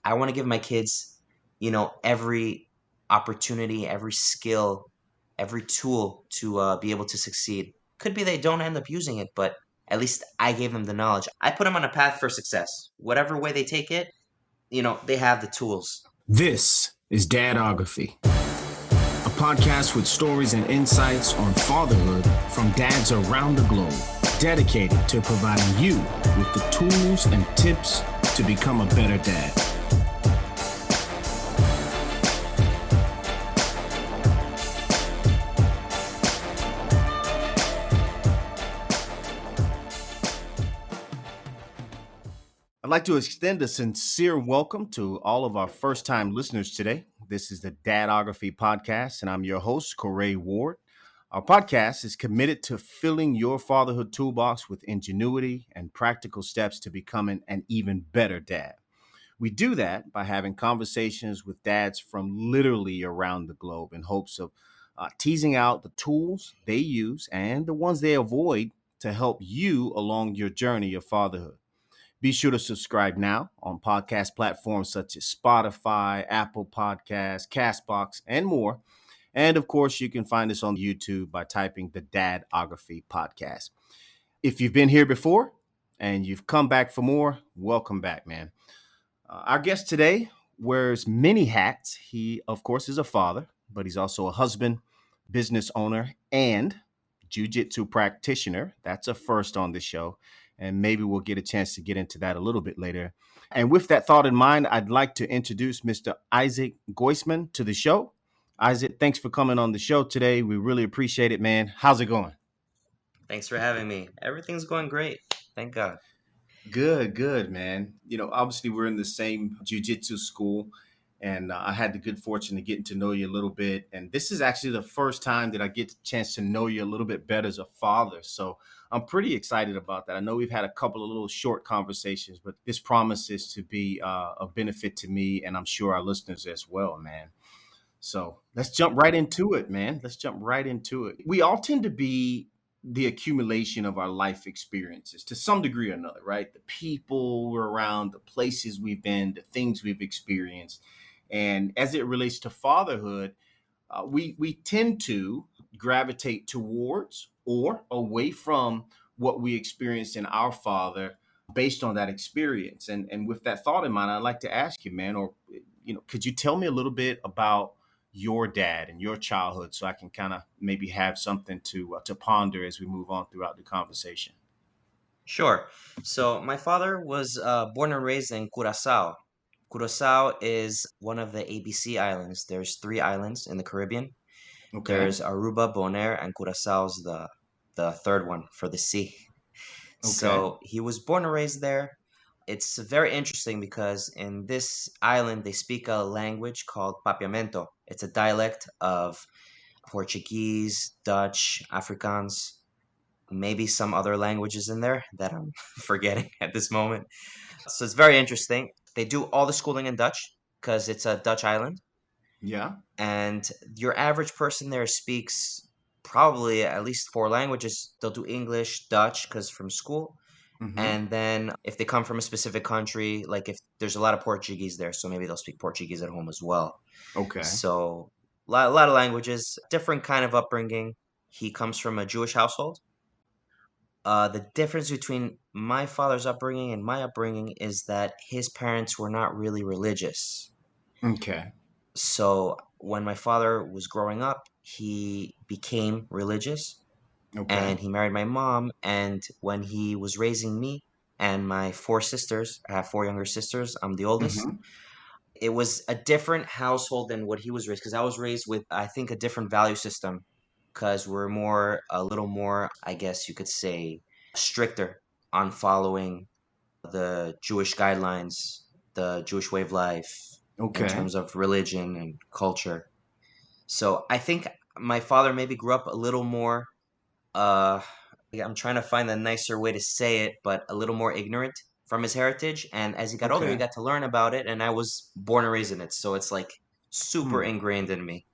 I want to give my kids, every opportunity, every skill, every tool to be able to succeed. Could be they don't end up using it, but at least I gave them the knowledge. I put them on a path for success. Whatever way they take it, they have the tools. This is Dadography, a podcast with stories and insights on fatherhood from dads around the globe, dedicated to providing you with the tools and tips to become a better dad. I'd like to extend a sincere welcome to all of our first-time listeners today. This is the Dadography podcast, and I'm your host, Corey Ward. Our podcast is committed to filling your fatherhood toolbox with ingenuity and practical steps to becoming an even better dad. We do that by having conversations with dads from literally around the globe in hopes of teasing out the tools they use and the ones they avoid to help you along your journey of fatherhood. Be sure to subscribe now on podcast platforms such as Spotify, Apple Podcasts, Castbox, and more. And of course, you can find us on YouTube by typing the Dadography podcast. If you've been here before and you've come back for more, welcome back, man. Our guest today wears many hats. He, of course, is a father, but he's also a husband, business owner, and jiu-jitsu practitioner. That's a first on the show. And maybe we'll get a chance to get into that a little bit later. And with that thought in mind, I'd like to introduce Mr. Isaac Groisman to the show. Isaac, thanks for coming on the show today. We really appreciate it, man. How's it going? Thanks for having me. Everything's going great. Thank God. Good, man. Obviously we're in the same jiu-jitsu school, and I had the good fortune of getting to know you a little bit. And this is actually the first time that I get the chance to know you a little bit better as a father. So I'm pretty excited about that. I know we've had a couple of little short conversations, but this promises to be of benefit to me, and I'm sure our listeners as well, man. So let's jump right into it, man. Let's jump right into it. We all tend to be the accumulation of our life experiences to some degree or another, right? The people we're around, the places we've been, the things we've experienced. And as it relates to fatherhood, we tend to gravitate towards or away from what we experienced in our father based on that experience. And with that thought in mind, I'd like to ask you, man, or could you tell me a little bit about your dad and your childhood so I can kind of maybe have something to ponder as we move on throughout the conversation? Sure. So my father was born and raised in Curacao. Curacao is one of the ABC islands. There's three islands in the Caribbean. Okay. There's Aruba, Bonaire, and Curaçao's the third one for the sea. Okay. So he was born and raised there. It's very interesting because in this island they speak a language called Papiamento. It's a dialect of Portuguese, Dutch, Afrikaans, maybe some other languages in there that I'm forgetting at this moment. So it's very interesting. They do all the schooling in Dutch because it's a Dutch island, Yeah. and your average person there speaks probably at least four languages. They'll do English, Dutch, because from school, Mm-hmm. and then if they come from a specific country, like if there's a lot of Portuguese there, so maybe they'll speak Portuguese at home as well. Okay. So a lot of languages, different kind of upbringing. He comes from a Jewish household. The difference between my father's upbringing and my upbringing is that his parents were not really religious. Okay. So when my father was growing up, he became religious Okay. and he married my mom. And when he was raising me and my four sisters, I have four younger sisters, I'm the oldest. Mm-hmm. It was a different household than what he was raised because I was raised with, I think, a different value system because we're a little more, I guess you could say, stricter on following the Jewish guidelines, the Jewish way of life in Okay. terms of religion and culture. So I think my father maybe grew up a little more, uh, yeah, I'm trying to find a nicer way to say it, but a little more ignorant from his heritage. And as he got older, he Okay. got to learn about it, and I was born and raised in it. So it's like super Hmm. ingrained in me.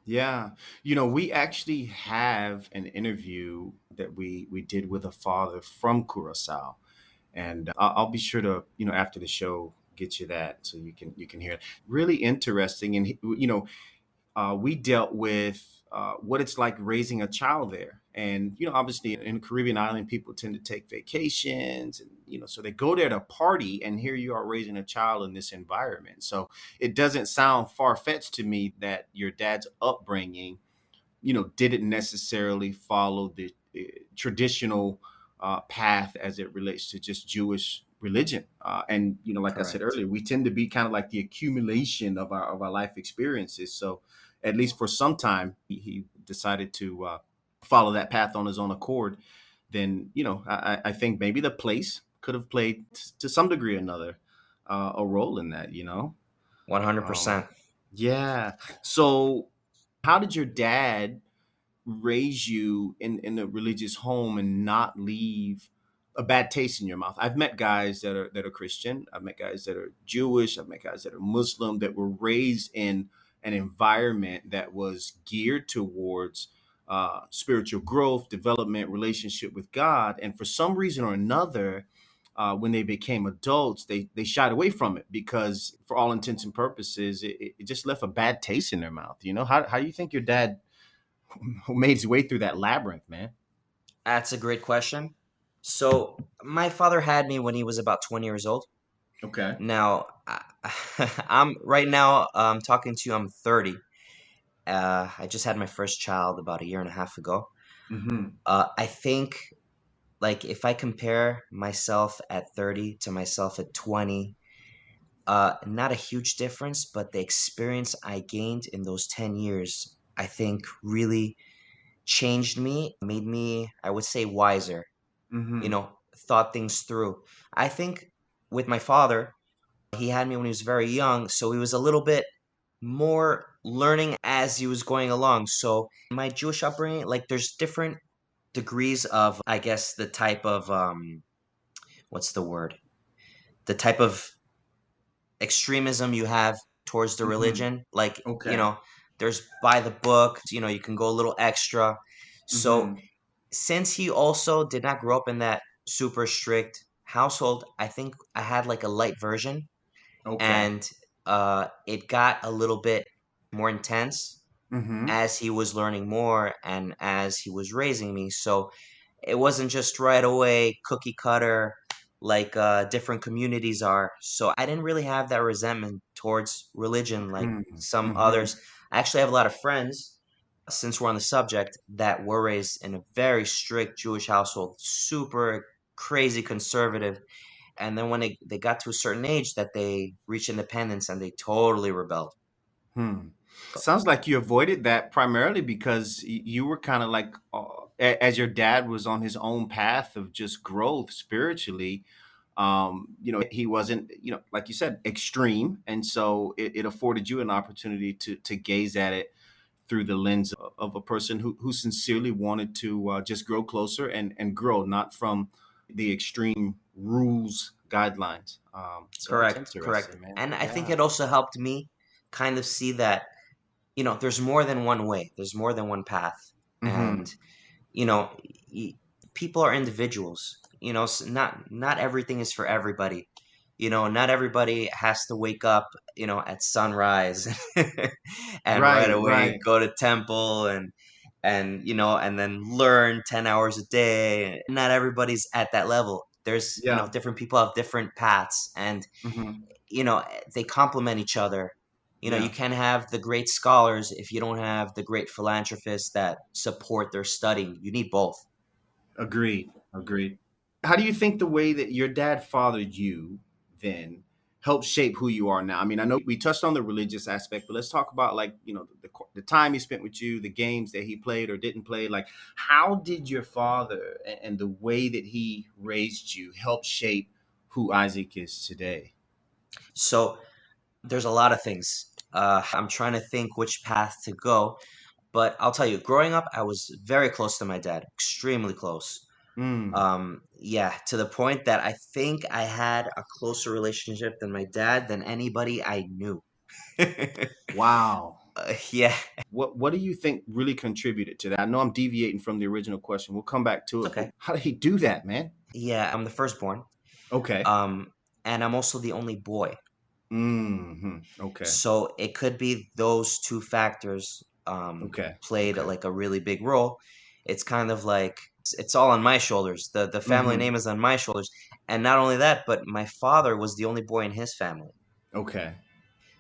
Yeah. We actually have an interview that we did with a father from Curacao. And I'll be sure to, after the show, get you that so you can hear it. Really interesting. And we dealt with what it's like raising a child there. And, obviously in the Caribbean island, people tend to take vacations and, so they go there to party. And here you are raising a child in this environment. So it doesn't sound far fetched to me that your dad's upbringing, didn't necessarily follow the traditional path as it relates to just Jewish religion. And like I said Correct. earlier, we tend to be kind of like the accumulation of our life experiences. So at least for some time, he decided to follow that path on his own accord. Then I think maybe the place could have played to some degree or another a role in that. 100%. Yeah. So how did your dad raise you in a religious home and not leave a bad taste in your mouth? I've met guys that are Christian. I've met guys that are Jewish. I've met guys that are Muslim that were raised in an environment that was geared towards spiritual growth, development, relationship with God, and for some reason or another. When they became adults, they shied away from it because, for all intents and purposes, it just left a bad taste in their mouth. How do you think your dad who made his way through that labyrinth, man? That's a great question. So, my father had me when he was about 20 years old. Okay. Now, I'm right now talking to you, I'm 30. I just had my first child about a year and a half ago. Hmm. I think, like, if I compare myself at 30 to myself at 20, not a huge difference, but the experience I gained in those 10 years, I think really changed me, made me, I would say, wiser, Hmm. thought things through. I think with my father, he had me when he was very young, so he was a little bit more learning as he was going along. So my Jewish upbringing, like there's different degrees of, I guess, the type of what's the word? The type of extremism you have towards the Hmm. religion. Like, Okay. there's by the book, you can go a little extra. So Hmm. since he also did not grow up in that super strict household, I think I had like a light version, Okay. and it got a little bit more intense Hmm. as he was learning more and as he was raising me. So it wasn't just right away cookie cutter like different communities are. So I didn't really have that resentment towards religion like Hmm. some Hmm. others. I actually have a lot of friends, since we're on the subject, that were raised in a very strict Jewish household, super crazy conservative. And then when they got to a certain age that they reached independence and they totally rebelled. Hmm. Sounds like you avoided that primarily because you were kind of like, as your dad was on his own path of just growth spiritually. He wasn't, like you said, extreme, and so it afforded you an opportunity to gaze at it through the lens of a person who sincerely wanted to just grow closer and grow, not from the extreme rules guidelines. So that's Correct, correct. interesting, man. And I think Yeah. it also helped me kind of see that, there's more than one way, there's more than one path. And, Hmm. you know, y- people are individuals. Not everything is for everybody. Not everybody has to wake up, at sunrise and right Right. away Right. go to temple and then learn 10 hours a day. Not everybody's at that level. There's, Yeah. different people have different paths, and Hmm. they complement each other. You Yeah. can have the great scholars if you don't have the great philanthropists that support their study. You need both. Agreed. Agreed. How do you think the way that your dad fathered you then helped shape who you are now? I mean, I know we touched on the religious aspect, but let's talk about, like, the time he spent with you, the games that he played or didn't play. Like, how did your father and the way that he raised you help shape who Isaac is today? So there's a lot of things. I'm trying to think which path to go, but I'll tell you, growing up, I was very close to my dad, extremely close. Mm. Yeah, to the point that I think I had a closer relationship than my dad than anybody I knew. Wow. Yeah, What do you think really contributed to that? I know I'm deviating from the original question. We'll come back to it's it, but okay. how did he do that, man? Yeah, I'm the firstborn. Okay. Um, and I'm also the only boy. Okay. So it could be those two factors Okay. played Okay. like a really big role. It's kind of like it's all on my shoulders. The family Mm-hmm. name is on my shoulders, and not only that, but my father was the only boy in his family. Okay. Okay.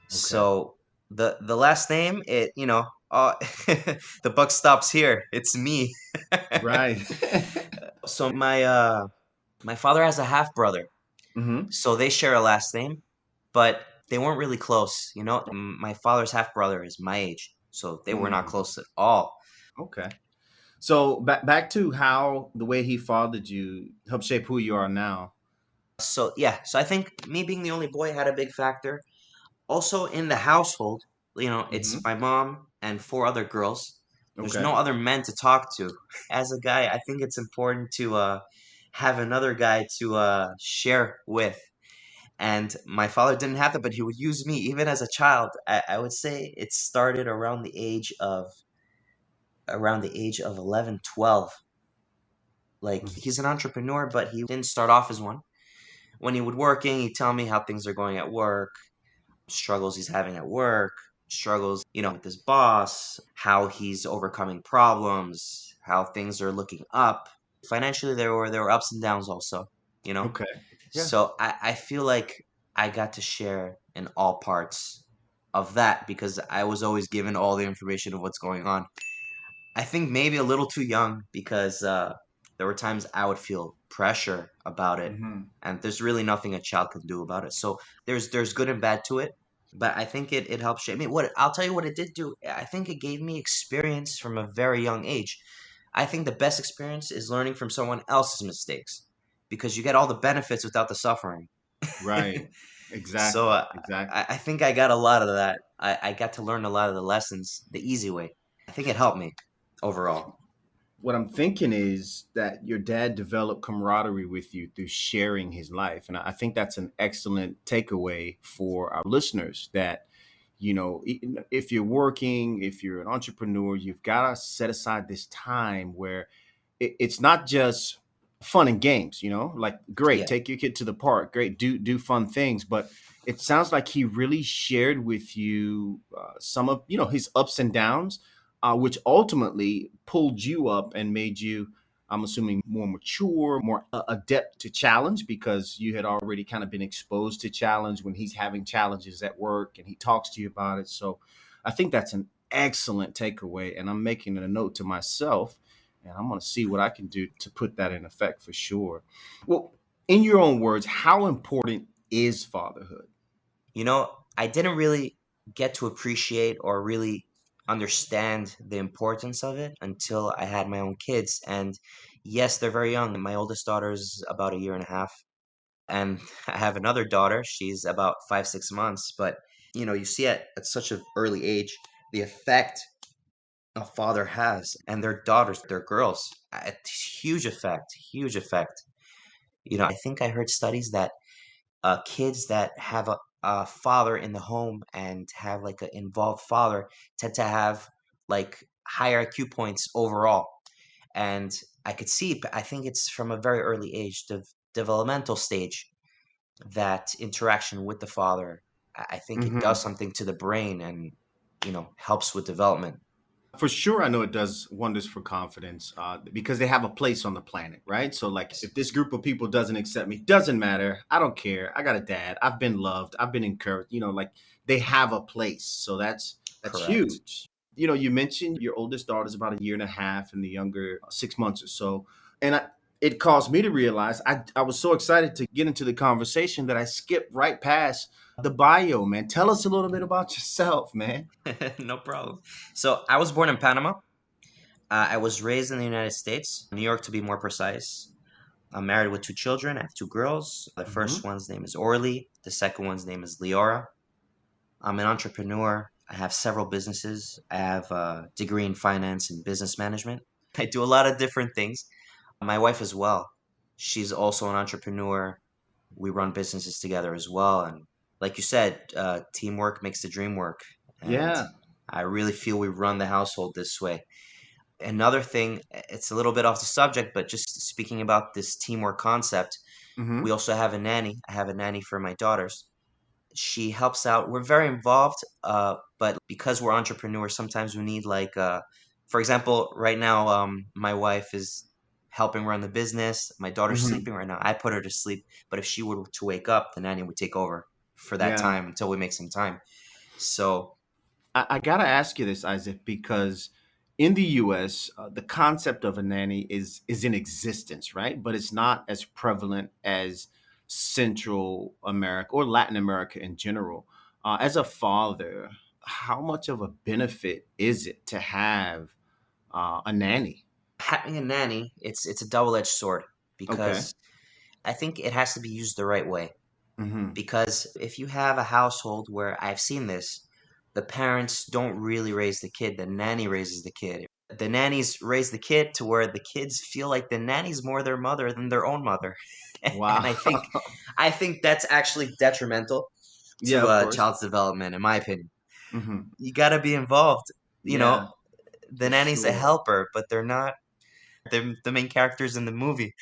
So the last name, it the buck stops here. It's me. Right. So my father has a half brother, Mm-hmm. so they share a last name, but they weren't really close. My father's half brother is my age, so they were not Mm. close at all. Okay. So back to how the way he fathered you helped shape who you are now. So yeah, so I think me being the only boy had a big factor. Also in the household, it's Mm-hmm. my mom and four other girls. There's Okay. no other men to talk to. As a guy, I think it's important to have another guy to share with. And my father didn't have that, but he would use me even as a child. I would say it started around the age of 11, 12. Like Mhm. he's an entrepreneur, but he didn't start off as one. When he would working, he'd tell me how things are going at work, struggles he's having at work, struggles, with his boss, how he's overcoming problems, how things are looking up. Financially, there were ups and downs also, you know. Okay. Yeah. So I feel like I got to share in all parts of that because I was always given all the information of what's going on. I think maybe a little too young because there were times I would feel pressure about it, Mm-hmm. and there's really nothing a child can do about it. So there's good and bad to it, but I think it helps shape me. What I'll tell you what it did do. I think it gave me experience from a very young age. I think the best experience is learning from someone else's mistakes because you get all the benefits without the suffering. Right. So Exactly. Exactly. I think I got a lot of that. I got to learn a lot of the lessons the easy way. I think it helped me overall. What I'm thinking is that your dad developed camaraderie with you through sharing his life. And I think that's an excellent takeaway for our listeners that, if you're working, if you're an entrepreneur, you've got to set aside this time where it's not just fun and games, like great, Yeah. take your kid to the park, great, do fun things, but it sounds like he really shared with you some of his ups and downs, which ultimately pulled you up and made you, I'm assuming, more mature, more adept to challenge because you had already kind of been exposed to challenge when he's having challenges at work and he talks to you about it. So I think that's an excellent takeaway, and I'm making a note to myself, and I'm going to see what I can do to put that in effect for sure. Well, in your own words, how important is fatherhood? I didn't really get to appreciate or really understand the importance of it until I had my own kids. And yes, they're very young. My oldest daughter is about a year and a half. And I have another daughter. She's about 5, 6 months. But, you see at such an early age the effect a father has and their daughters, their girls. It's huge effect, huge effect. I think I heard studies that kids that have a father in the home and have like an involved father tend to have like higher IQ points overall. And I could see, but I think it's from a very early age, the developmental stage, that interaction with the father. I think it does Hmm. something to the brain and, helps with development. For sure, I know it does wonders for confidence because they have a place on the planet, right? So, like, if this group of people doesn't accept me, doesn't matter. I don't care. I got a dad. I've been loved. I've been encouraged. Like they have a place. So that's Correct. huge. You mentioned your oldest daughter's about a year and a half, and the younger 6 months or so, and it caused me to realize I was so excited to get into the conversation that I skipped right past the bio. Man, tell us a little bit about yourself, man. No problem. So I was born in Panama. I was raised in the United States, New York to be more precise. I'm married with two children. I have two girls. The first Hmm. one's name is Orly. The second one's name is Leora. I'm an entrepreneur. I have several businesses. I have a degree in finance and business management. I do a lot of different things. My wife as well. She's also an entrepreneur. We run businesses together as well. And like you said, teamwork makes the dream work. And Yeah. I really feel we run the household this way. Another thing, it's a little bit off the subject, but just speaking about this teamwork concept, Hmm. we also have a nanny. I have a nanny for my daughters. She helps out. We're very involved, but because we're entrepreneurs, sometimes we need like, for example, right now, my wife is helping run the business. My daughter's Hmm. sleeping right now. I put her to sleep, but if she were to wake up, the nanny would take over for that Yeah. time until we make some time. So, I gotta ask you this, Isaac, because in the U.S., the concept of a nanny is in existence, right? But it's not as prevalent as Central America or Latin America in general. As a father, how much of a benefit is it to have a nanny? having a nanny, it's a double-edged sword Okay. because I think it has to be used the right way. Hmm. Because if you have a household where I've seen this, the parents don't really raise the kid, the nanny raises the kid. The nannies raise the kid to where the kids feel like the nanny's more their mother than their own mother. Wow. And I think that's actually detrimental Yeah, to of a course. child's development, in my opinion. Hmm. You got to be involved. You know, Yeah, the for nanny's a sure. helper, but they're not the main characters in the movie.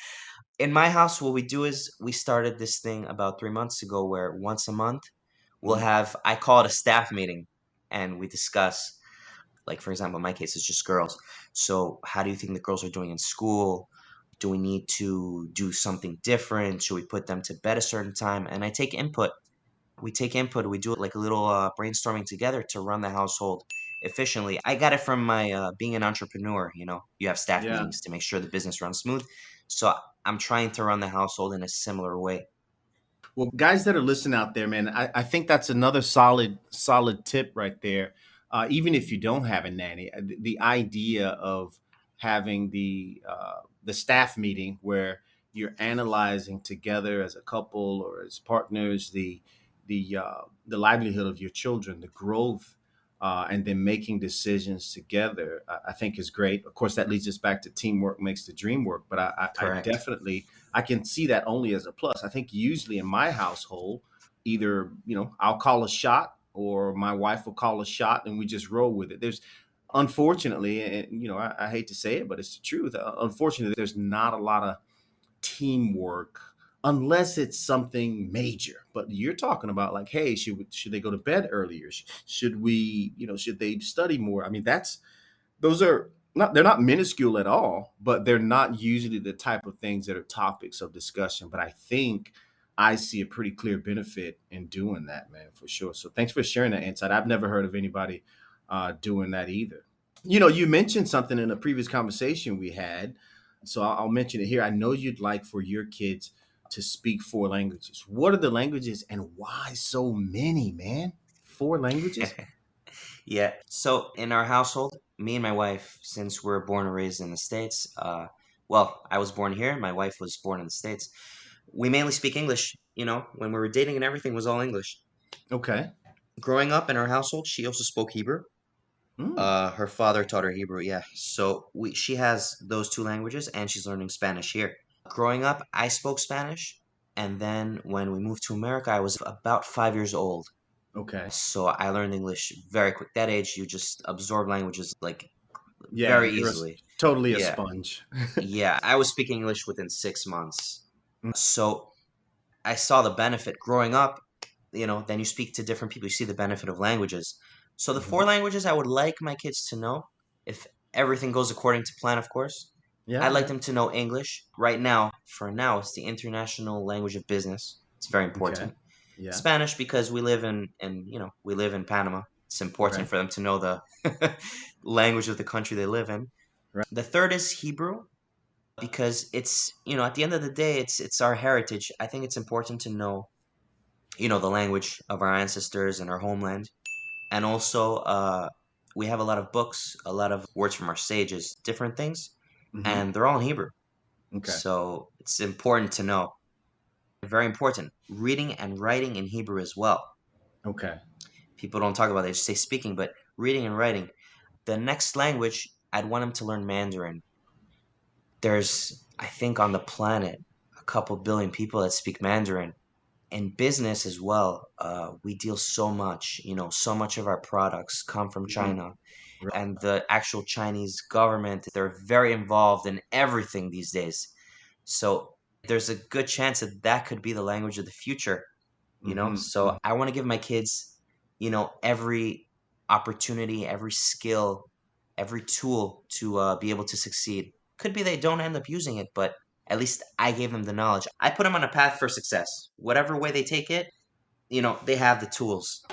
In my house, what we do is we started this thing about 3 months ago where once a month we'll Mm. have, I call it a staff meeting, and we discuss, like, for example, in my case, it's just girls. So, how do you think the girls are doing in school? Do we need to do something different? Should we put them to bed a certain time? And I take input. We take input. We do like a little brainstorming together to run the household efficiently. I got it from my being an entrepreneur. You have staff Yeah. meetings to make sure the business runs smooth. So I'm trying to run the household in a similar way. Well, guys that are listening out there, man, I think that's another solid tip right there. Even if you don't have a nanny, the idea of having the staff meeting where you're analyzing together as a couple or as partners the livelihood of your children, the growth, and then making decisions together, I think is great. Of course, that leads us back to teamwork makes the dream work. But I Correct. definitely I can see that only as a plus. I think usually in my household, either I'll call a shot or my wife will call a shot, and we just roll with it. There's unfortunately, and I hate to say it, but it's the truth. Unfortunately, there's not a lot of teamwork unless it's something major. But you're talking about like, hey, should they go to bed earlier? Should we, should they study more? I mean, those are not they're not minuscule at all, but they're not usually the type of things that are topics of discussion. But I think I see a pretty clear benefit in doing that, man, for sure. So thanks for sharing that insight. I've never heard of anybody doing that either. You mentioned something in a previous conversation we had, so I'll mention it here. I know you'd like for your kids to speak four languages. What are the languages and why so many, man? Four languages? Yeah. So in our household, me and my wife, since we're born and raised in the States, well, I was born here, my wife was born in the States. We mainly speak English. When we were dating and everything was all English. Okay. Growing up in our household, she also spoke Hebrew. Mm, Her father taught her Hebrew, yeah. So she has those two languages and she's learning Spanish here. Growing up, I spoke Spanish, and then when we moved to America, I was about 5 years old. okay. So I learned English very quick. That age, you just absorb languages like Yeah, very you're easily. totally a Yeah, sponge. yeah. I was speaking English within 6 months. So I saw the benefit growing up. Then you speak to different people, you see the benefit of languages. So the four Mhm. languages I would like my kids to know, if everything goes according to plan, of course, Yeah, I'd like yeah. them to know English. Right now, for now, it's the international language of business. It's very Okay. important. Yeah. Spanish because we live in Panama. It's important Right. for them to know the language of the country they live in. Right. The third is Hebrew because it's at the end of the day, it's our heritage. I think it's important to know the language of our ancestors and our homeland. And also, we have a lot of books, a lot of words from our sages, different things, Hmm. and they're all in Hebrew. Okay. So it's important to know. Very important. Reading and writing in Hebrew as well. Okay. People don't talk about it, they just say speaking, but reading and writing. The next language, I'd want them to learn Mandarin. There's, I think, on the planet, a couple billion people that speak Mandarin. In business as well, we deal so much. So much of our products come from Hmm. China, and the actual Chinese government, they're very involved in everything these days. So there's a good chance that that could be the language of the future. So I want to give my kids, every opportunity, every skill, every tool to be able to succeed. Could be they don't end up using it, but at least I gave them the knowledge. I put them on a path for success. Whatever way they take it, they have the tools.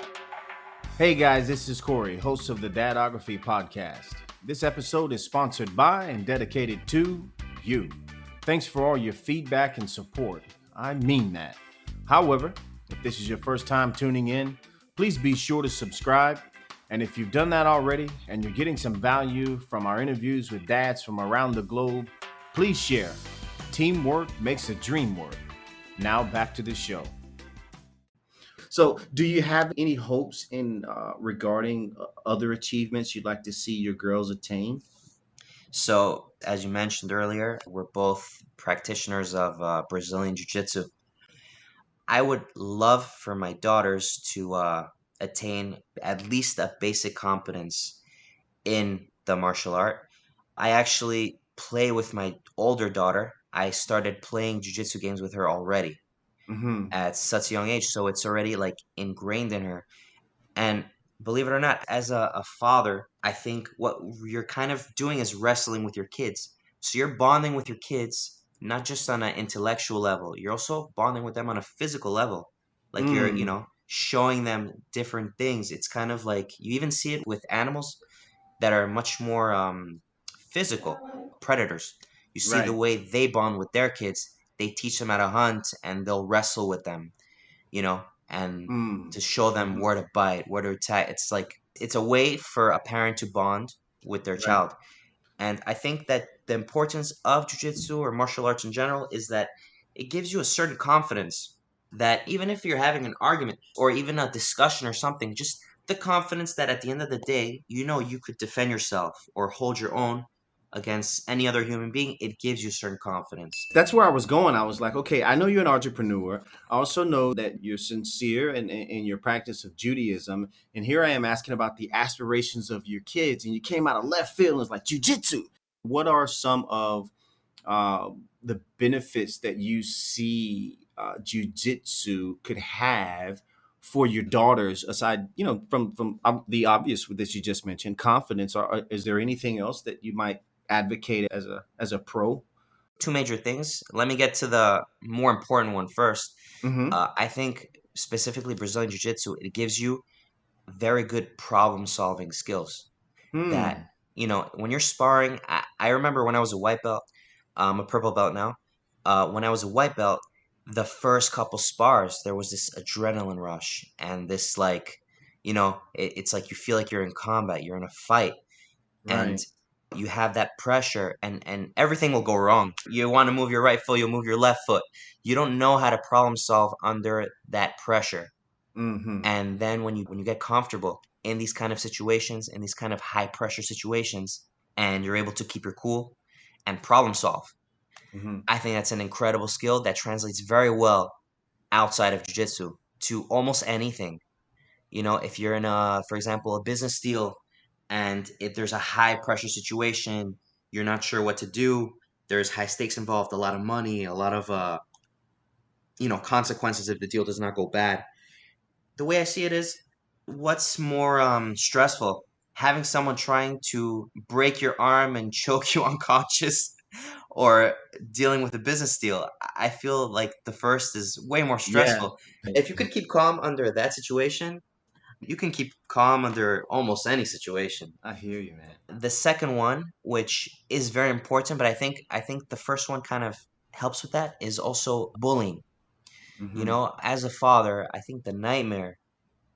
Hey guys, this is Corey, host of the Dadography podcast. This episode is sponsored by and dedicated to you. Thanks for all your feedback and support. I mean that. However, if this is your first time tuning in, please be sure to subscribe. And if you've done that already and you're getting some value from our interviews with dads from around the globe, please share. Teamwork makes a dream work. Now back to the show. So, do you have any hopes in regarding other achievements you'd like to see your girls attain? So, as you mentioned earlier, we're both practitioners of Brazilian Jiu Jitsu. I would love for my daughters to attain at least a basic competence in the martial art. I actually play with my older daughter. I started playing jiu-jitsu games with her already Mm-hmm. at such a young age, so it's already like ingrained in her. And believe it or not, as a father, I think what you're kind of doing is wrestling with your kids. So you're bonding with your kids, not just on an intellectual level, you're also bonding with them on a physical level. Like you're, Mm, showing them different things. It's kind of like you even see it with animals that are much more physical predators. You see the right. way they bond with their kids. They teach them how to hunt and they'll wrestle with them, and Mm, to show them mm-hmm. where to bite, where to attack. It's like it's a way for a parent to bond with their Right. child. And I think that the importance of jujitsu or martial arts in general is that it gives you a certain confidence that even if you're having an argument or even a discussion or something, just the confidence that at the end of the day, you could defend yourself or hold your own against any other human being, it gives you certain confidence. That's where I was going. I was like, okay, I know you're an entrepreneur. I also know that you're sincere in your practice of Judaism. And here I am asking about the aspirations of your kids. And you came out of left field and was like, jujitsu. What are some of the benefits that you see jujitsu could have for your daughters aside, from the obvious that you just mentioned, confidence? Or is there anything else that you might advocate as a pro? Two major things. Let me get to the more important one first. Mm-hmm. I think specifically Brazilian Jiu Jitsu, it gives you very good problem solving skills that, Hmm. when you're sparring. I remember when I was a white belt, I'm a purple belt now. When I was a white belt, the first couple spars, there was this adrenaline rush and this, like, it's like you feel like you're in combat, you're in a fight, and Right. you have that pressure, and everything will go wrong. You want to move your right foot, you'll move your left foot. You don't know how to problem solve under that pressure. Mm-hmm. And then when you get comfortable in these kind of situations, in these kind of high pressure situations, and you're able to keep your cool and problem solve, Mm-hmm. I think that's an incredible skill that translates very well outside of jiu-jitsu to almost anything. If you're in for example, a business deal, and if there's a high pressure situation, you're not sure what to do, there's high stakes involved, a lot of money, a lot of consequences if the deal does not go bad. The way I see it is, what's more stressful? Having someone trying to break your arm and choke you unconscious, or dealing with a business deal? I feel like the first is way more Yeah. stressful. If you could keep calm under that situation, you can keep calm under almost any situation. I hear you, man. The second one, which is very important, but I think the first one kind of helps with that, is also bullying. Mm-hmm. As a father, I think the nightmare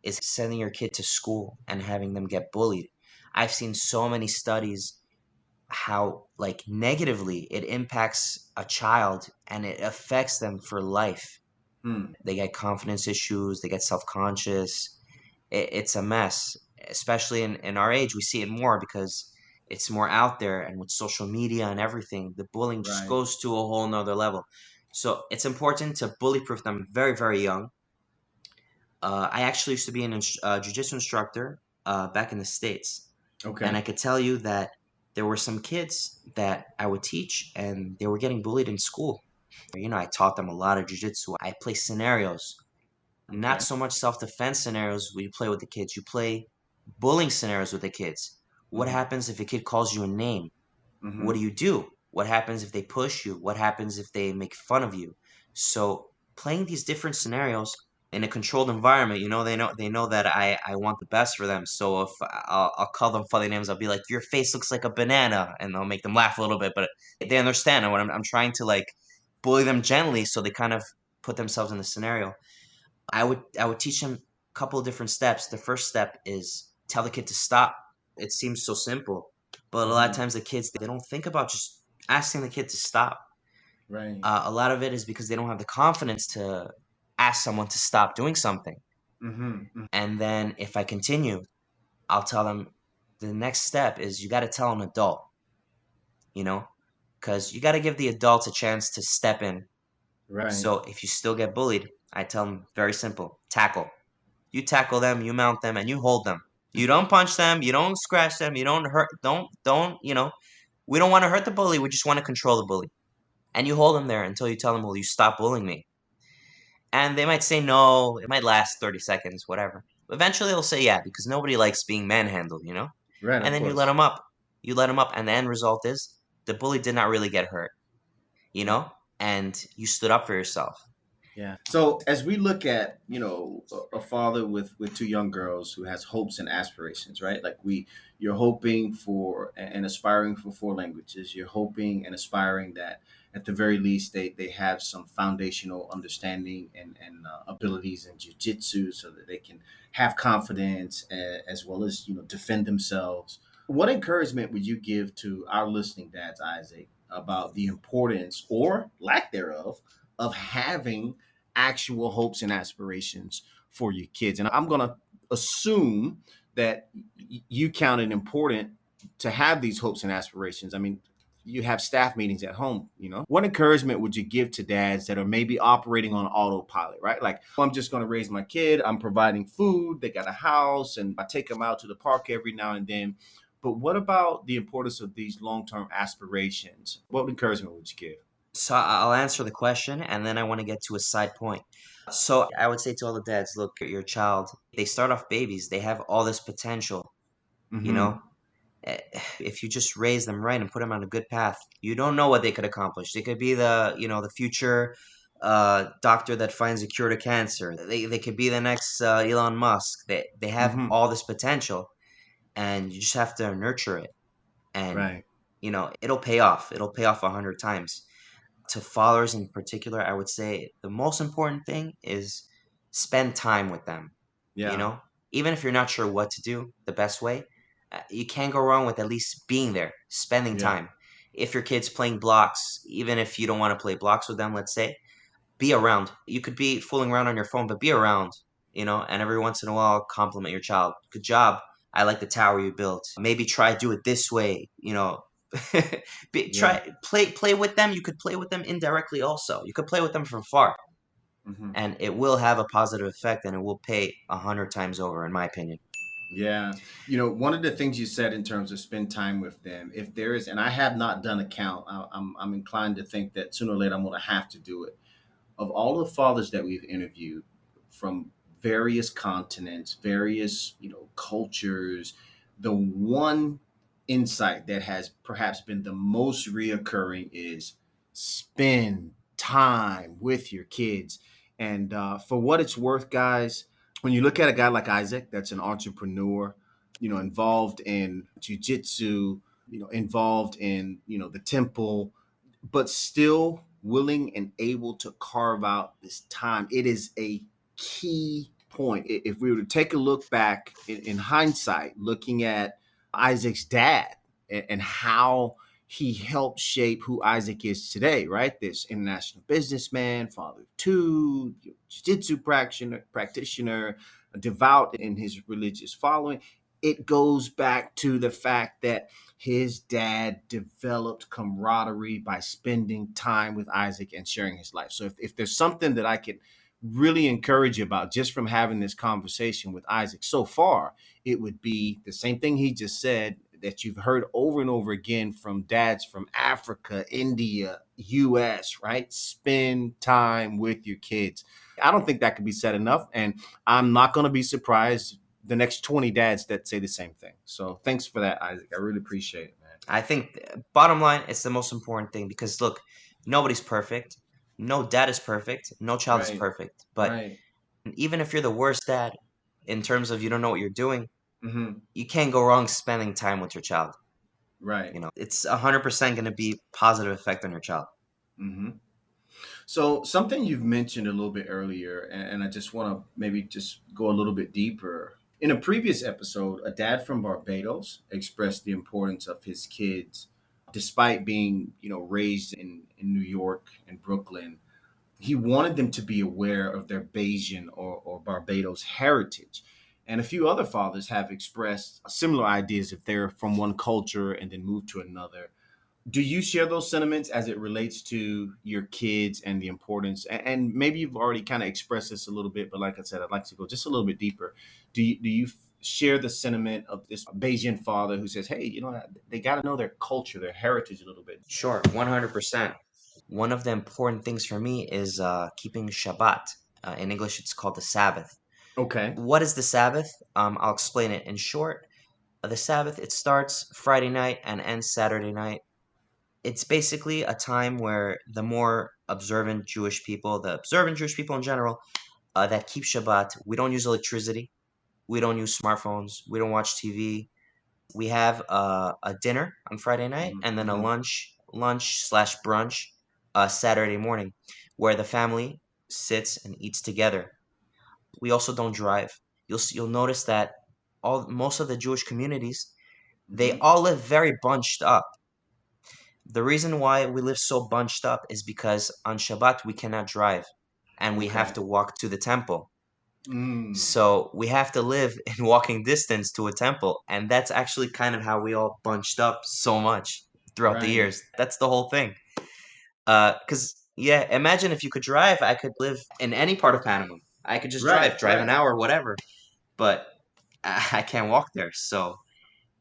is sending your kid to school and having them get bullied. I've seen so many studies how, like, negatively it impacts a child and it affects them for life. Hmm. They get confidence issues, they get self-conscious. It's a mess. Especially in our age, we see it more because it's more out there, and with social media and everything, the bullying just Right. goes to a whole nother level. So it's important to bully proof them very, very young. I actually used to be an jiu-jitsu instructor back in the States. And Okay. I could tell you that there were some kids that I would teach and they were getting bullied in school. I taught them a lot of jiu-jitsu. I play scenarios. Not Okay. so much self-defense scenarios where you play with the kids. You play bullying scenarios with the kids. What Mm-hmm. happens if a kid calls you a name? What Mm-hmm. do you do? What happens if they push you? What happens if they make fun of you? So playing these different scenarios in a controlled environment, they know that I want the best for them. So if I'll call them funny names, I'll be like, "Your face looks like a banana," and they'll make them laugh a little bit, but they understand. And what I'm trying to like bully them gently, so they kind of put themselves in the scenario. I would teach them a couple of different steps. The first step is tell the kid to stop. It seems so simple, but a lot of Mm-hmm. times the kids they don't think about just asking the kid to stop. Right. A lot of it is because they don't have the confidence to ask someone to stop doing something. Mm-hmm. And then if I continue, I'll tell them the next step is you got to tell an adult, you know, because you got to give the adults a chance to step in. Right. So if you still get bullied, I tell them very simple: tackle. You tackle them, you mount them, and you hold them. You don't punch them, you don't scratch them, you don't hurt, we don't want to hurt the bully, we just want to control the bully. And you hold them there until you tell them, will you stop bullying me? And they might say no, it might last 30 seconds, whatever. Eventually they'll say yeah, because nobody likes being manhandled. Right. And Of then you let course. them up. You let them up, and the end result is the bully did not really get hurt, you Yeah. know? And you stood up for yourself. Yeah. So as we look at, a father with two young girls who has hopes and aspirations, right? Like you're hoping for and aspiring for four languages. You're hoping and aspiring that at the very least they have some foundational understanding and abilities in jujitsu so that they can have confidence as well as, defend themselves. What encouragement would you give to our listening dads, Isaac, about the importance or lack thereof of having actual hopes and aspirations for your kids? And I'm going to assume that you count it important to have these hopes and aspirations. I mean, you have staff meetings at home. What encouragement would you give to dads that are maybe operating on autopilot, right? Like, I'm just going to raise my kid, I'm providing food, they got a house, and I take them out to the park every now and then. But what about the importance of these long-term aspirations? What encouragement would you give? So I'll answer the question, and then I want to get to a side point. So I would say to all the dads, look, your child, they start off babies, they have all this potential, you Mm-hmm. know? Eh, If you just raise them right and put them on a good path, you don't know what they could accomplish. They could be the future doctor that finds a cure to cancer. They could be the next Elon Musk. They have Mm-hmm. all this potential, and you just have to nurture it. And Right. it'll pay off. It'll pay off 100 times. To fathers in particular, I would say the most important thing is spend time with them. You Yeah. know, even if you're not sure what to do the best way, you can't go wrong with at least being there, spending Yeah. time. If your kid's playing blocks, even if you don't want to play blocks with them, let's say, be around. You could be fooling around on your phone, but be around, and every once in a while compliment your child. Good job. I like the tower you built. Maybe try do it this way. Yeah. Play with them. You could play with them indirectly also. You could play with them from far, Hmm. and it will have a positive effect, and it will pay 100 times over, in my opinion. Yeah. One of the things you said in terms of spend time with them, if there is, and I have not done a count, I'm inclined to think that sooner or later I'm going to have to do it. Of all the fathers that we've interviewed from various continents, various, cultures, the one insight that has perhaps been the most reoccurring is spend time with your kids. And for what it's worth, guys, when you look at a guy like Isaac, that's an entrepreneur, involved in jujitsu, involved in, the temple, but still willing and able to carve out this time. It is a key point. If we were to take a look back in hindsight, looking at Isaac's dad and how he helped shape who Isaac is today, right? This international businessman, father of two, jiu-jitsu practitioner, devout in his religious following. It goes back to the fact that his dad developed camaraderie by spending time with Isaac and sharing his life. So if there's something that I could really encourage you about just from having this conversation with Isaac so far, it would be the same thing he just said that you've heard over and over again from dads from Africa, India, US, right? Spend time with your kids. I don't think that could be said enough. And I'm not going to be surprised the next 20 dads that say the same thing. So thanks for that, Isaac. I really appreciate it, man. I think, bottom line, it's the most important thing because look, nobody's perfect. No dad is perfect. No child is Right. perfect. But Right. even if you're the worst dad in terms of you don't know what you're doing, Hmm. you can't go wrong spending time with your child. Right. It's 100% going to be positive effect on your child. Hmm. So something you've mentioned a little bit earlier, and I just want to maybe just go a little bit deeper. In a previous episode, a dad from Barbados expressed the importance of his kids, despite being, raised in New York and Brooklyn. He wanted them to be aware of their Bayesian or Barbados heritage. And a few other fathers have expressed similar ideas if they're from one culture and then move to another. Do you share those sentiments as it relates to your kids and the importance? And maybe you've already kind of expressed this a little bit, but like I said, I'd like to go just a little bit deeper. Do you share the sentiment of this Bayesian father who says, "Hey, they got to know their culture, their heritage a little bit"? Sure, 100%. One of the important things for me is keeping Shabbat. In English, it's called the Sabbath. Okay. What is the Sabbath? I'll explain it in short. The Sabbath, it starts Friday night and ends Saturday night. It's basically a time where the more observant Jewish people, the observant Jewish people in general, that keep Shabbat, we don't use electricity, we don't use smartphones, we don't watch TV. We have a dinner on Friday night and then a Mm-hmm. lunch slash brunch Saturday morning, where the family sits and eats together. We also don't drive. You'll notice that all most of the Jewish communities, they Mm-hmm. all live very bunched up. The reason why we live so bunched up is because on Shabbat we cannot drive and we have Okay. to walk to the temple. Mm. So we have to live in walking distance to a temple, and that's actually kind of how we all bunched up so much throughout the Right. years. That's the whole thing. Cause yeah, imagine if you could drive, I could live in any part of Panama. I could just Right. drive an Right. hour, whatever. But I can't walk there. So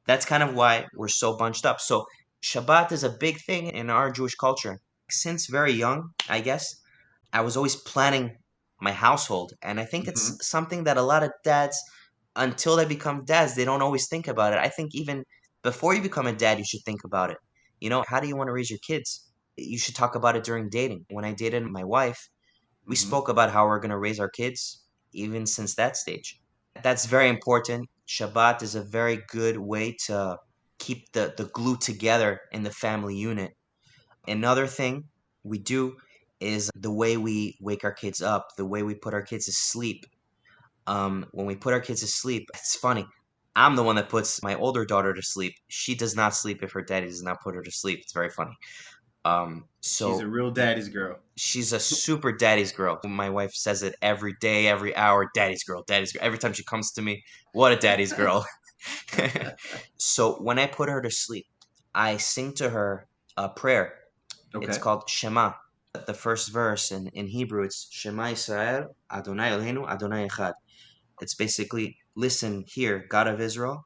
that's kind of why we're so bunched up. So Shabbat is a big thing in our Jewish culture. Since very young, I guess, I was always planning my household. And I think it's Mm-hmm. something that a lot of dads, until they become dads, they don't always think about it. I think even before you become a dad, you should think about it. How do you want to raise your kids? You should talk about it during dating. When I dated my wife, we Mm-hmm. spoke about how we're going to raise our kids, even since that stage. That's very important. Shabbat is a very good way to keep the glue together in the family unit. Another thing we do is the way we wake our kids up, the way we put our kids to sleep. When we put our kids to sleep, it's funny. I'm the one that puts my older daughter to sleep. She does not sleep if her daddy does not put her to sleep. It's very funny. She's a So real daddy's girl. she's a super daddy's girl. My wife says it every day, every hour. Daddy's girl, daddy's girl. Every time she comes to me, what a daddy's girl. So when I put her to sleep, I sing to her a prayer. It's Okay. called Shema. The first verse in Hebrew, it's Shema Israel, Adonai Eloheinu, Adonai Echad. It's basically, listen here, God of Israel,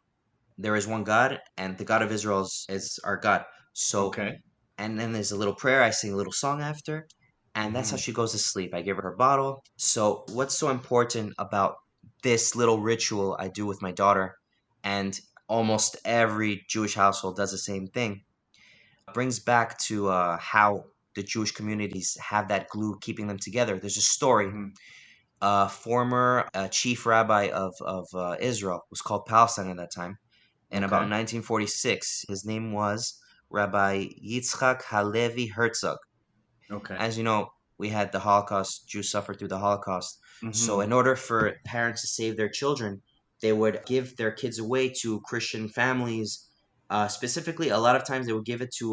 there is one God, and the God of Israel is our God. So, Okay. and then there's a little prayer, I sing a little song after, and that's how Mm-hmm. she goes to sleep. I give her her bottle. So, what's so important about this little ritual I do with my daughter, and almost every Jewish household does the same thing, brings back to how the Jewish communities have that glue keeping them together. There's a story. Mm-hmm. A former chief rabbi of Israel was called Palestine at that time. In about Okay. 1946, his name was Rabbi Yitzchak Halevi Herzog. Okay. As you know, we had the Holocaust, Jews suffered through the Holocaust. So, Mm-hmm. in order for parents to save their children, they would give their kids away to Christian families. Specifically, a lot of times they would give it to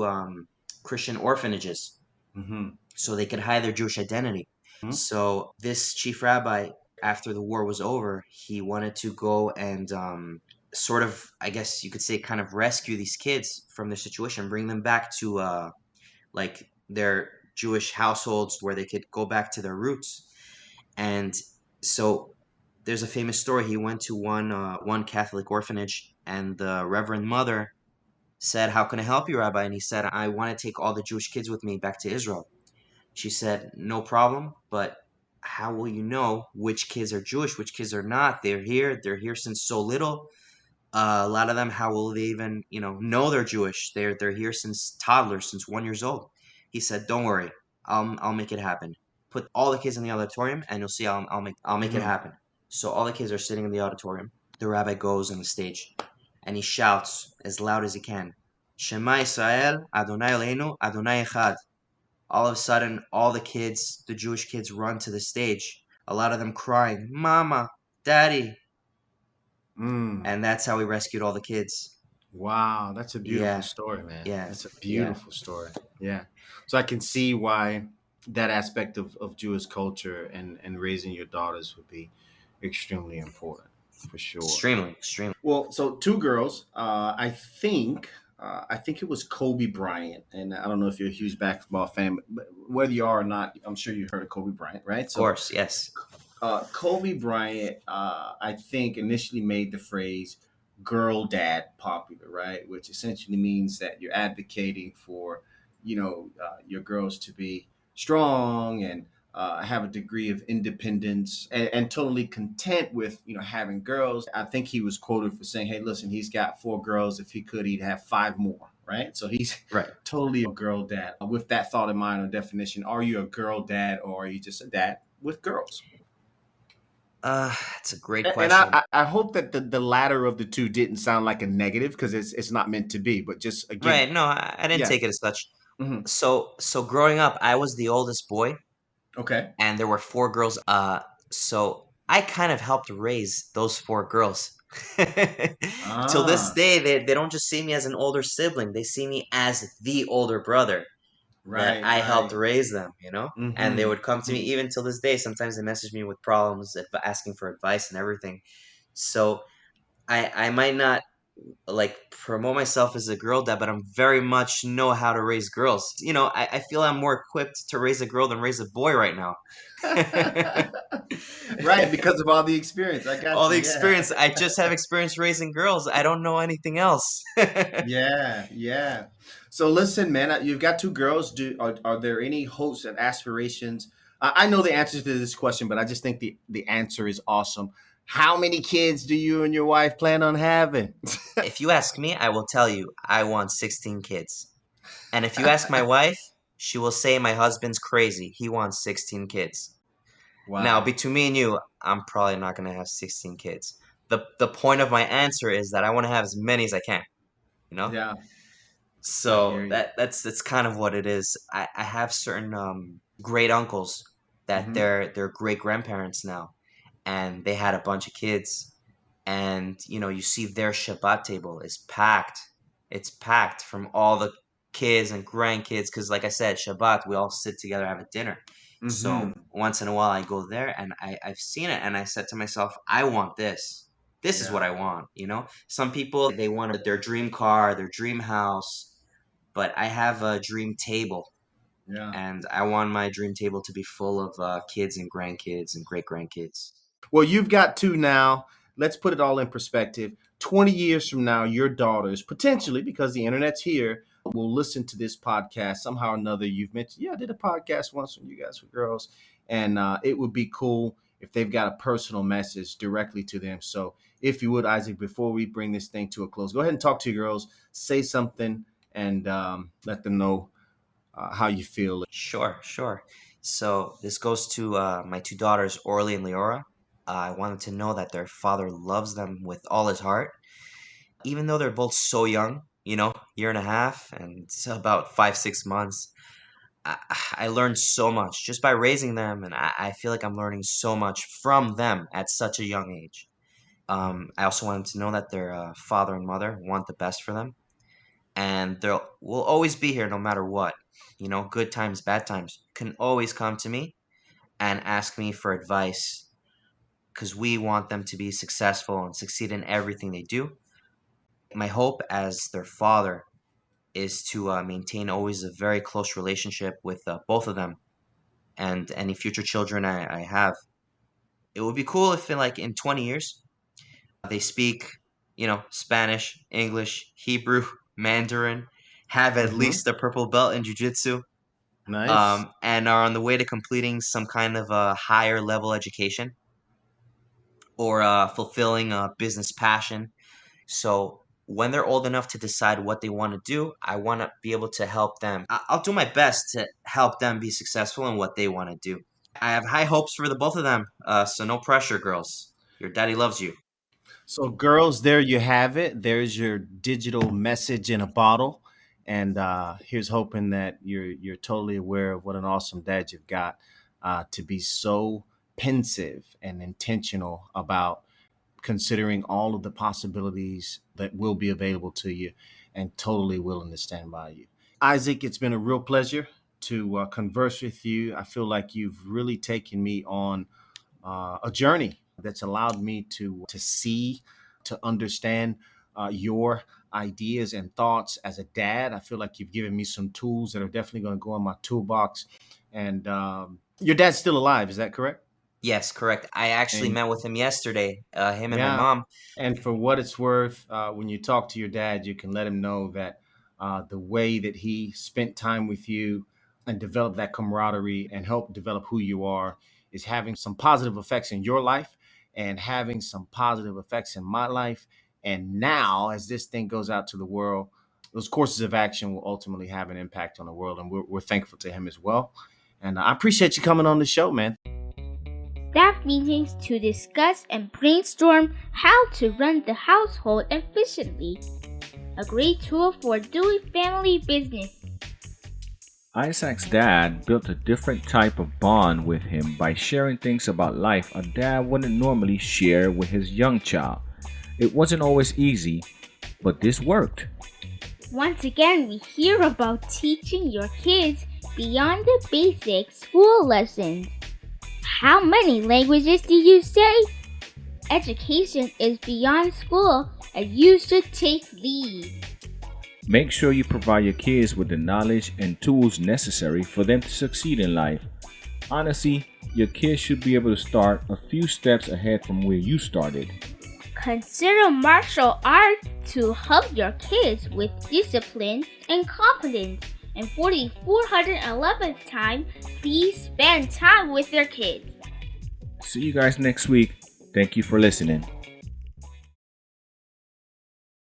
Christian orphanages Mm-hmm. so they could hide their Jewish identity. So, this chief rabbi, after the war was over, he wanted to go and sort of, I guess you could say, kind of rescue these kids from their situation, bring them back to like their Jewish households where they could go back to their roots. And so there's a famous story. He went to one Catholic orphanage, and the Reverend Mother said, "How can I help you, Rabbi?" And he said, "I want to take all the Jewish kids with me back to Israel." She said, "No problem, but how will you know which kids are Jewish, which kids are not? They're here since so little. A lot of them, how will they even, know they're Jewish? They're here since toddlers, since 1 year old. He said, "Don't worry, I'll make it happen. Put all the kids in the auditorium, and you'll see I'll make it Hmm. happen." So all the kids are sitting in the auditorium. The rabbi goes on the stage, and he shouts as loud as he can, "Shema Israel, Adonai Eloheinu, Adonai Echad." All of a sudden, all the kids, the Jewish kids, run to the stage. A lot of them crying, "Mama, Daddy," Mm. and that's how we rescued all the kids. Wow, that's a beautiful Yeah, story, man. yeah, That's a yeah. beautiful story. Yeah. So I can see why that aspect of Jewish culture and raising your daughters would be extremely important for sure. Extremely, extremely. Well, so two girls. I think it was Kobe Bryant, and I don't know if you're a huge basketball fan, but whether you are or not, I'm sure you heard of Kobe Bryant, right? Of So course, yes. Kobe Bryant, I think, initially made the phrase "girl dad" popular, right? Which essentially means that you're advocating for, your girls to be strong and have a degree of independence and totally content with, having girls. I think he was quoted for saying, "Hey, listen, he's got four girls. If he could, he'd have five more." Right? So he's Right. totally a girl dad. With that thought in mind or definition, are you a girl dad or are you just a dad with girls? It's a great And question. I hope that the latter of the two didn't sound like a negative because it's not meant to be, but just again, Right. No, I didn't yeah. take it as such. Hmm. So growing up, I was the oldest boy, Okay. and there were four girls. So I kind of helped raise those four girls. Till this Ah, day, they don't just see me as an older sibling; they see me as the older brother that right, I helped right. raise them. And they Mm-hmm. would come to me Hmm. even till this day. Sometimes they message me with problems, asking for advice and everything. So I might not like promote myself as a girl dad, but I'm very much know how to raise girls. I feel I'm more equipped to raise a girl than raise a boy right now. Right, because of all the experience. I got All the you. Yeah. experience, I just have experience raising girls. I don't know anything else. Yeah, yeah. So listen, man, you've got two girls. Are there any hopes and aspirations? I know the answer to this question, but I just think the answer is awesome. How many kids do you and your wife plan on having? If you ask me, I will tell you I want 16 kids. And if you ask my wife, she will say my husband's crazy. He wants 16 kids. Now, Wow. between me and you, I'm probably not going to have 16 kids. The point of my answer is that I want to have as many as I can, you know? Yeah, I So hear you. that's kind of what it is. I have certain great uncles that Hmm. they're great grandparents now, and they had a bunch of kids, and you see their Shabbat table is packed. It's packed from all the kids and grandkids because, like I said, Shabbat we all sit together have a dinner. So Hmm. once in a while I go there and I've seen it and I said to myself, I want this. This is what Yeah, I want. Some people they want their dream car, their dream house, but I have a dream table, yeah. and I want my dream table to be full of kids and grandkids and great grandkids. Well, you've got two now. Let's put it all in perspective. 20 years from now, your daughters, potentially, because the internet's here, will listen to this podcast somehow or another. You've mentioned, yeah, I did a podcast once when you guys were girls. And it would be cool if they've got a personal message directly to them. So, if you would, Isaac, before we bring this thing to a close, go ahead and talk to your girls, say something, and let them know how you feel. Sure, sure. So this goes to my two daughters, Orly and Leora. I want them to know that their father loves them with all his heart, even though they're both so young. Year and a half and it's about 5, 6 months. I, I learned so much just by raising them, and I feel like I'm learning so much from them at such a young age. I also want them to know that their father and mother want the best for them, and they'll will always be here no matter what. Good times, bad times. You can always come to me and ask me for advice because we want them to be successful and succeed in everything they do. My hope as their father is to maintain always a very close relationship with both of them and any future children I have. It would be cool if in 20 years they speak, Spanish, English, Hebrew, Mandarin, have at Mm-hmm. least a purple belt in jiu-jitsu. Nice. and are on the way to completing some kind of a higher level education or fulfilling a business passion. So when they're old enough to decide what they want to do, I want to be able to help them. I'll do my best to help them be successful in what they want to do. I have high hopes for the both of them. So no pressure, girls. Your daddy loves you. So, girls, there you have it. There's your digital message in a bottle, and here's hoping that you're totally aware of what an awesome dad you've got to be so pensive and intentional about considering all of the possibilities that will be available to you, and totally willing to stand by you. Isaac, it's been a real pleasure to converse with you. I feel like you've really taken me on a journey that's allowed me to see, to understand your ideas and thoughts as a dad. I feel like you've given me some tools that are definitely going to go in my toolbox. And your dad's still alive, is that correct? Yes, correct. I actually And met with him yesterday. Him and my yeah, mom. and for what it's worth, when you talk to your dad, you can let him know that the way that he spent time with you and developed that camaraderie and helped develop who you are is having some positive effects in your life and having some positive effects in my life. And now, as this thing goes out to the world, those courses of action will ultimately have an impact on the world. And we're thankful to him as well. And I appreciate you coming on the show, man. Staff meetings to discuss and brainstorm how to run the household efficiently. A great tool for doing family business. Isaac's dad built a different type of bond with him by sharing things about life a dad wouldn't normally share with his young child. It wasn't always easy, but this worked. Once again, we hear about teaching your kids beyond the basic school lessons. How many languages do you say? Education is beyond school, and you should take lead. Make sure you provide your kids with the knowledge and tools necessary for them to succeed in life. Honestly, your kids should be able to start a few steps ahead from where you started. Consider martial arts to help your kids with discipline and confidence. And for the 411th time, please spend time with your kids. See you guys next week. Thank you for listening.